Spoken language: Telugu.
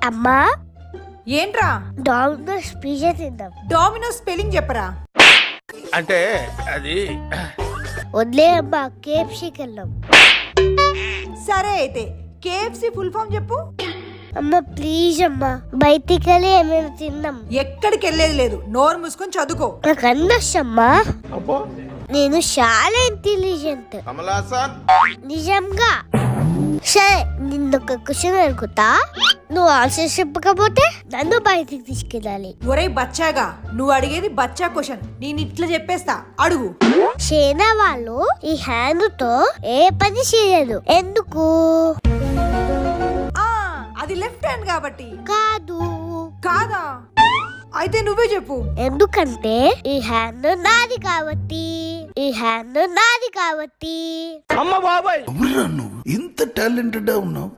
అమ్మా ఏంట్రా? డామినోస్ పిజ్జా తిందాం. డామినోస్ స్పెల్లింగ్ చెప్పరా? అంటే అది వదిలే అమ్మా, కేఎఫ్సీకి వెళ్దాం. సరే అయితే కేఎఫ్సి ఫుల్ ఫామ్ చెప్పు. అమ్మ ప్లీజ్ అమ్మా, బయటికి వెళ్ళి ఏమైనా తిందాం. ఎక్కడికి వెళ్ళేది లేదు, నోరు మూసుకొని చదువుకో. నాకు అందమ్మా, నేను చాలా ఇంటెలిజెంట్. నిజంగా. సరే నిన్నొక క్వశ్చన్ అడుగుతా, నువ్వు ఆన్సర్ చెప్పకపోతే నన్ను బయటికి తీసుకెళ్ళాలి. ఒరే బచ్చాగా, నువ్వు అడిగేది బచ్చా క్వశ్చన్, నేను ఇట్లా చెప్పేస్తా, అడుగు. చైనా వాళ్ళు ఈ హ్యాండ్ తో ఏ పని చేయరు, ఎందుకు? అది లెఫ్ట్ హ్యాండ్ కాబట్టి. కాదు. కాదా? అయితే నువ్వే చెప్పు. ఎందుకంటే ఈ హ్యాండ్ నాది కాబట్టి. ఈ హ్యాండ్ నాది కాబట్టి. అమ్మ బాబాయ్, ఇంత టాలెంటెడ్ ఉన్నావు.